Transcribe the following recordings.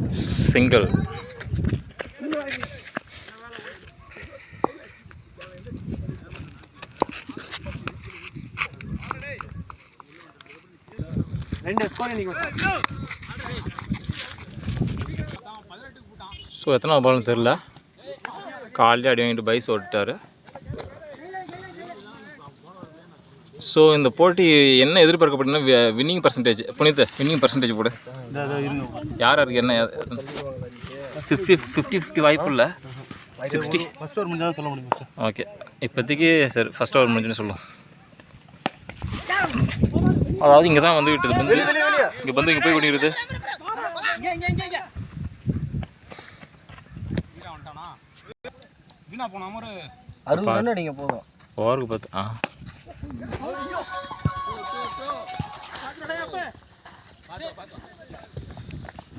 Single. So எத்தனை பால்னு தெரில. காலையில் அடி வாங்கிட்டு பைஸ் ஓட்டார். ஸோ இந்த போட்டி என்ன எதிர்பார்க்கப்படுதுன்னா winning percentage. Puneet winning percentage போடு. யார் யாருக்கு என்ன 50-50 வாய்ப்பு இல்லை. 60 ஃபர்ஸ்ட் ஓவர் முடிஞ்சால் சொல்ல முடியும். ஓகே, இப்போதைக்கு சரி ஃபர்ஸ்ட் ஓவர் முடிஞ்சுன்னு சொல்லுவோம். அதாவது இங்கே தான் வந்து விட்டது பந்து. இங்கே பந்து இங்கே போய் கொண்டிருது. ஓவருக்கு 10.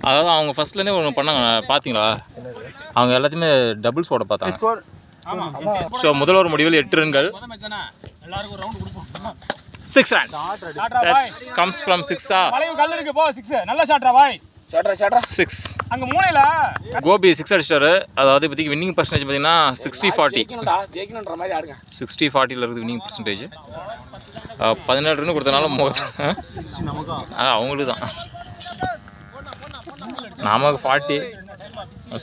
அதாவது அவங்க ஃபர்ஸ்ட்லேருந்தே ஒன்று பண்ணாங்க, பார்த்தீங்களா? அவங்க எல்லாத்தையுமே டபுள்ஸ் ஓட பார்த்தாங்க. ஸோ முதல் ஒரு முடிவில் 8 ரன்கள். 6 runs. That comes from 6. நல்ல ஷாட்ரா பாய். 6. அங்க மூலையில கோபி 6 அடிச்சாரு. அதாவது இப்போதைக்கு வின்னிங் பர்சன்டேஜ் பார்த்தீங்கன்னா 60-40. 60-40 இருக்குது வின்னிங் பர்சன்டேஜ். 17 ரன் கொடுத்தனால அவங்களுக்கு தான். நமக்கு 40,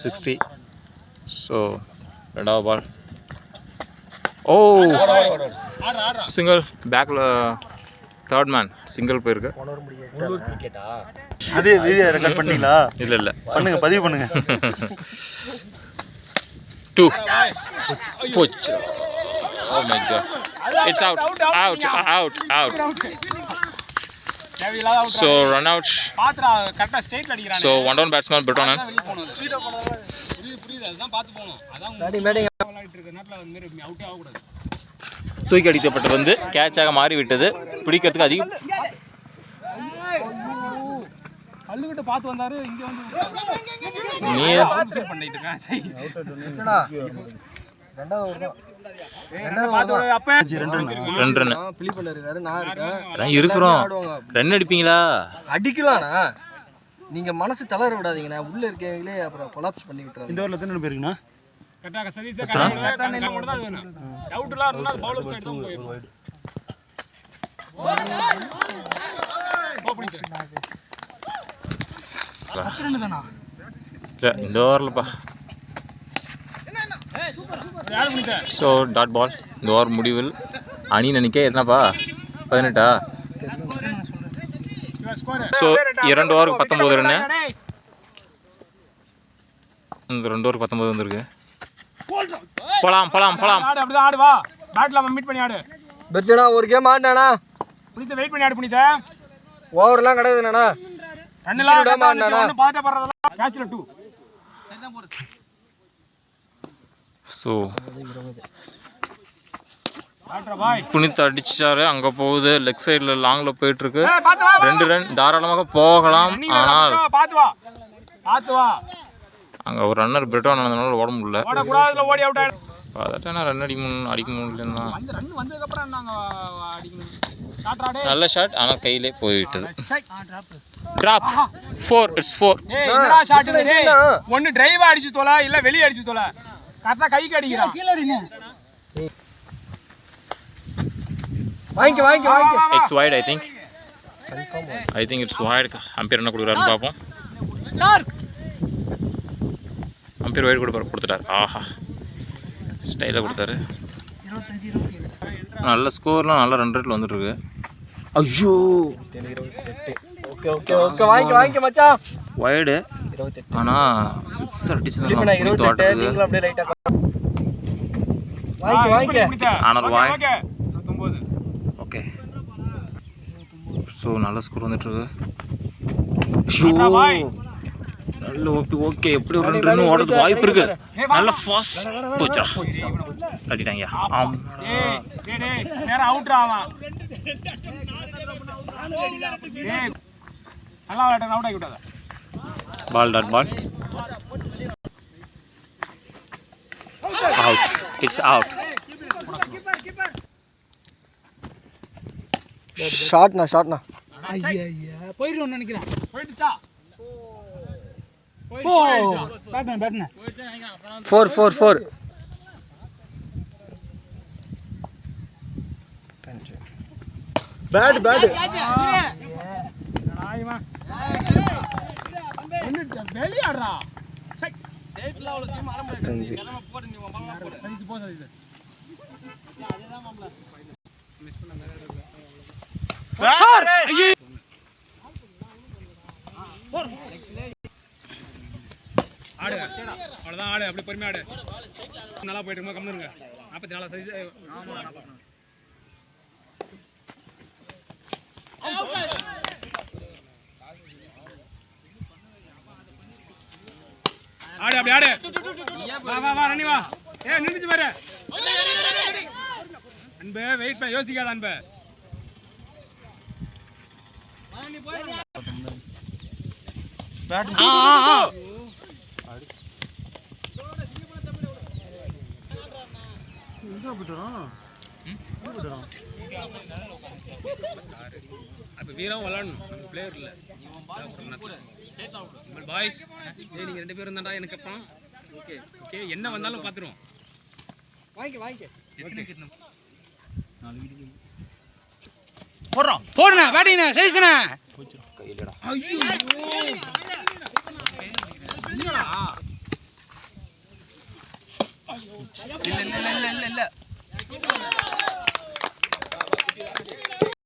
60. ஸோ ரெண்டாவது பால். ஓ சிங்கிள். பேக்கில் தேர்ட் மேன் சிங்கிள் போயிருக்கு. அதே வீடியோ ரெக்கார்ட் பண்ணீங்களா? இல்லை பண்ணுங்க, பதிவு பண்ணுங்க. 2 போச்சு. Oh my God, it's out. So run out. பாத்ரா கரெக்ட்டா ஸ்ட்ரைட்ல அடிக்குறானே. So one down batsman Britton. புரியுது அதான் பாத்து போணும். அதான் பேட்டிங் விளையாடிட்டு இருக்க நேரத்துல அந்த மாதிரி அவுட்டே ஆக கூடாது. தூக்கி அடிக்கப்பட்ட வந்து கேட்சாக மாறி விட்டது. பிடிக்கிறதுக்கு அதிகம் கல்லுகிட்ட பாத்து வந்தாரு. இங்க வந்து நீ பண்ணிட்டு இருக்க. சரி என்னடா ரெண்டாவது ஓவர் தான். ரன் அடிப்பீங்களா? அடிக்கலாம்ண்ணா, நீங்க மனசு தளர விடாதீங்கண்ணா. உள்ள இருக்கீங்களே அப்புறம் கொலாப்ஸ் பண்ணி விட்டுறாங்க. இந்த ஓவர்ல எத்தனை பேருக்குண்ணா? இந்த ஓவர்லப்பா. So dot ball. இந்த ஓவர் முடிவில் அணி நினைக்க என்னப்பா 18. ஸோ 2 ஓவருக்கு 19 ரன்னு. இந்த 2 ஓவருக்கு 19 வந்துருக்கு. போலாம். ஒரு கேம் ஆடினாண்ணா. புனித வெயிட் பண்ணி ஆடு. புனித ஓவர்லாம் கிடையாதுண்ணா. ஸோ புனித் அடிச்சாரு. அங்கே போகுது லெக் சைடில் லாங்கில் போயிட்டுருக்கு. 2 ரன் தாராளமாக போகலாம். ஆனால் அங்கே ஒரு ரன்னர் பிரிட்டான் ஆனதுனால ஓட முடியல. ரன் அடிக்க முடியலன்னா நல்ல ஷாட், ஆனால் கையிலே போயிட்டது. டிராப் 4. இட்ஸ் 4. ஒன்று டிரைவா அடிச்சு தோல, இல்லை வெளியே அடிச்சு தோல. கரெக்டாக கைக்கு அடிக்கிறான். It's wide. I think it's wide. Umpire என்ன கொடுக்குறாருன்னு பார்ப்போம். அம்பையர் வைட் கொடுத்துட்டார். ஆஹா, ஸ்டைலாக கொடுத்தாரு. நல்ல ஸ்கோர்லாம் நல்ல ரன் ரேட்டில் வந்துட்டுருக்கு. ஐயோ வைடு, ஆனால் 6 அடிச்சது. ஓகே, ஸோ நல்ல ஸ்கோர் வந்துட்டுருக்கு. நல்ல ஓகே. எப்படி ஒரு 2 ரன் ஓடுறதுக்கு வாய்ப்பு இருக்கு. நல்ல ஃபாஸ்ட் போச்சா, தட்டிட்டாங்க. Ball dot ball. Out. It's out. ஷாட்னா போயிடுன்னு நினைக்கிறேன். போயிடுச்சா? 4 பேட் வெளியாடுறா சார் ஆடு அவ்வளோதான் ஆடு அப்படி பொறுமையா ஆடு நல்லா போயிட்டு இருக்கோம் கம்மி இருங்க 44 சைஸ் ஆடு அப்படி ஆடு வா ரண்ணி வா நின்றுச்சு பாரு அன்பு வெயிட் பண்ண யோசிக்காத அன்பு பேட் அப்போ வீரம் விளாடணும் நம்ம பிளேயர் இல்லை பாய்ஸ் நீங்கள் 2 பேரும் இருந்தாண்டா எனக்கு அப்புறம் ஓகே ஓகே என்ன வந்தாலும் பார்த்துருவோம் போடுண்ணா பேட்டிங்கண்ணா சைஸ்ண்ணா ஐயோ இல்ல